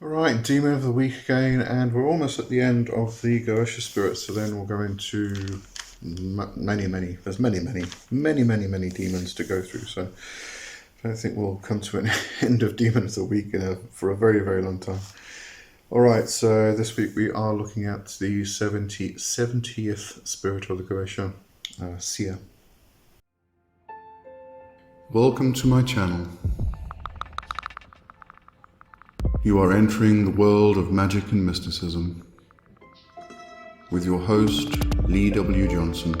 Alright, Demon of the Week again, and we're almost at the end of the Goetia spirit, so then we'll go into many demons to go through, so I don't think we'll come to an end of Demon of the Week for a very, very long time. Alright, so this week we are looking at the 70th spirit of the Goetia, Seere. Welcome to my channel. You are entering the world of magic and mysticism with your host, Lee W. Johnson.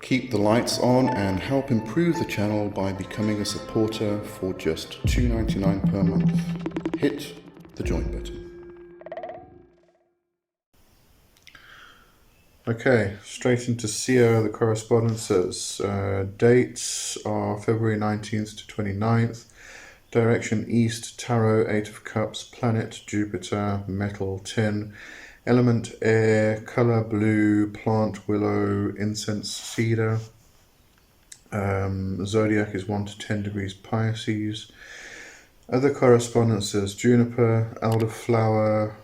Keep the lights on and help improve the channel by becoming a supporter for just $2.99 per month. Hit the join button. Okay, straight into Seere, the correspondences. Dates are February 19th to 29th. Direction East, Tarot, 8 of Cups, Planet, Jupiter, Metal, Tin, Element, Air, Color, Blue, Plant, Willow, Incense, Cedar. Zodiac is 1 to 10 degrees Pisces. Other correspondences, Juniper, Elderflower,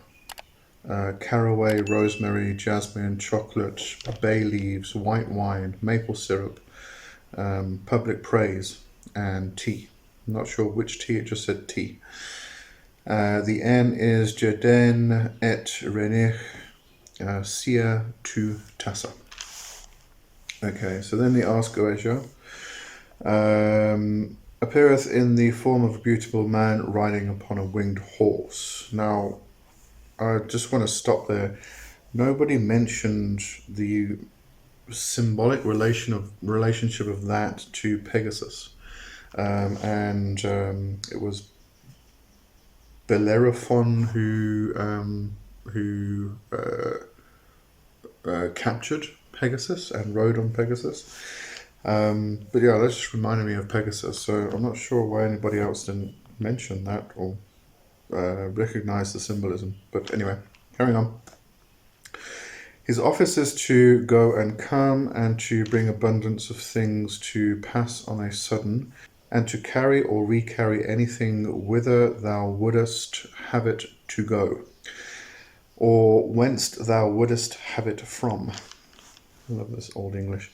Caraway, Rosemary, Jasmine, Chocolate, Bay Leaves, White Wine, Maple Syrup, Public Praise, and Tea. I'm not sure which tea, it just said tea. The N is Jaden et Renich, Sia tu Tassa. Okay, so then the Ask Goetia. Appeareth in the form of a beautiful man riding upon a winged horse. Now, I just want to stop there. Nobody mentioned the symbolic relationship of that to Pegasus. It was Bellerophon who captured Pegasus and rode on Pegasus. But yeah, that just reminded me of Pegasus, so I'm not sure why anybody else didn't mention that or recognize the symbolism. But anyway, carrying on. His office is to go and come, and to bring abundance of things to pass on a sudden, and to carry or recarry anything whither thou wouldest have it to go, or whence thou wouldest have it from. I love this old English.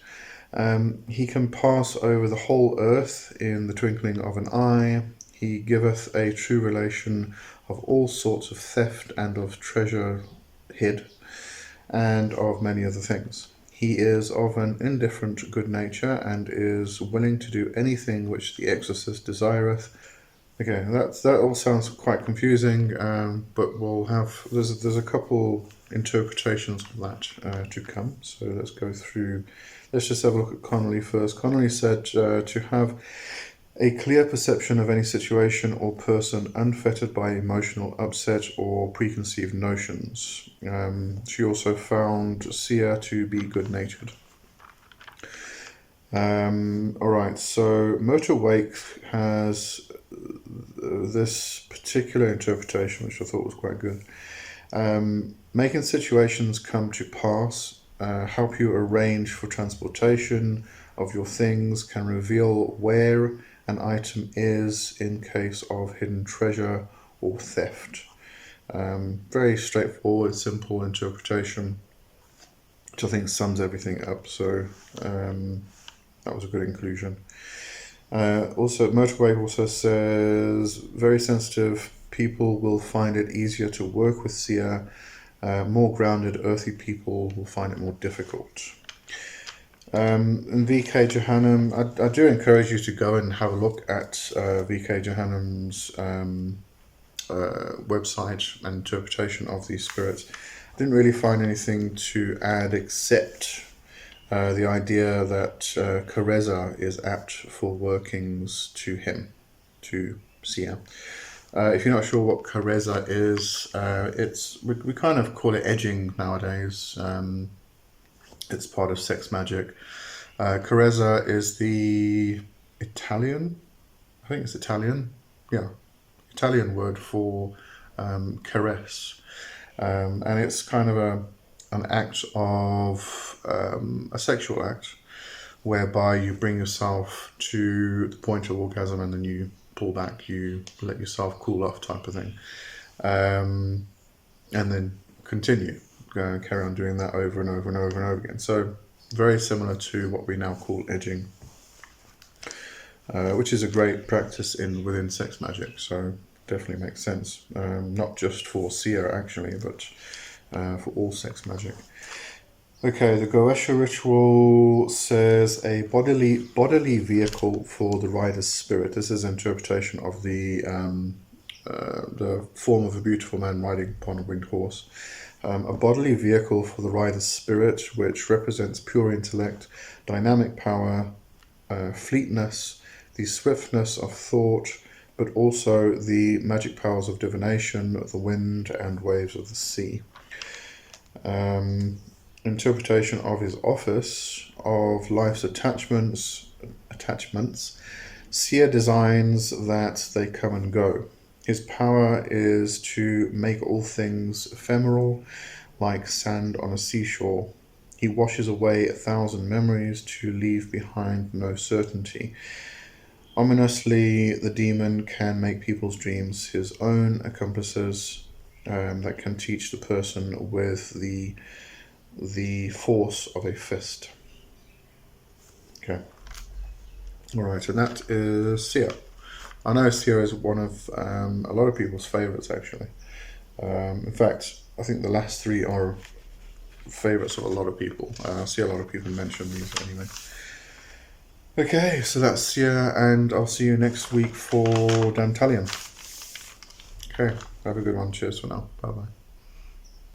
He can pass over the whole earth in the twinkling of an eye. He giveth a true relation of all sorts of theft and of treasure hid, and of many other things. He is of an indifferent good nature, and is willing to do anything which the Exorcist desireth. Okay, that all sounds quite confusing, but there's a couple interpretations of that to come. So let's go through. Let's just have a look at Connolly first. Connolly said to have a clear perception of any situation or person unfettered by emotional upset or preconceived notions. She also found Seere to be good-natured. Alright, so Motor Wake has this particular interpretation, which I thought was quite good. Making situations come to pass, help you arrange for transportation of your things, can reveal where an item is in case of hidden treasure or theft. Very straightforward, simple interpretation, which I think sums everything up, so that was a good inclusion. Also, Motorway also says, very sensitive people will find it easier to work with Seere. More grounded, earthy people will find it more difficult. And VK Johannam, I do encourage you to go and have a look at VK Johannam's website and interpretation of these spirits. I didn't really find anything to add except the idea that Careza is apt for workings to him, to Seere. If you're not sure what Careza is, we kind of call it edging nowadays. It's part of sex magic. Careza is the Italian, I think it's Italian, yeah, Italian word for caress. And it's kind of an act of, a sexual act, whereby you bring yourself to the point of orgasm and then you pull back, you let yourself cool off type of thing. And then continue, carry on doing that over and over and over and over again. So very similar to what we now call edging, which is a great practice within sex magic. So definitely makes sense, not just for Seere actually, but for all sex magic. Okay, the Goetia ritual says a bodily vehicle for the rider's spirit. This is an interpretation of the form of a beautiful man riding upon a winged horse. A bodily vehicle for the rider's spirit, which represents pure intellect, dynamic power, fleetness, the swiftness of thought, but also the magic powers of divination, the wind and waves of the sea. Interpretation of his office, of life's attachments, Seere designs that they come and go. His power is to make all things ephemeral, like sand on a seashore. He washes away 1,000 memories to leave behind no certainty. Ominously, the demon can make people's dreams his own accomplices, that can teach the person with the force of a fist. Okay. Alright, and that is Seere. I know Seere is one of a lot of people's favourites actually. In fact, I think the last three are favourites of a lot of people. I see a lot of people mention these anyway. Okay, so that's Seere, and I'll see you next week for Dantalion. Okay, have a good one. Cheers for now. Bye bye.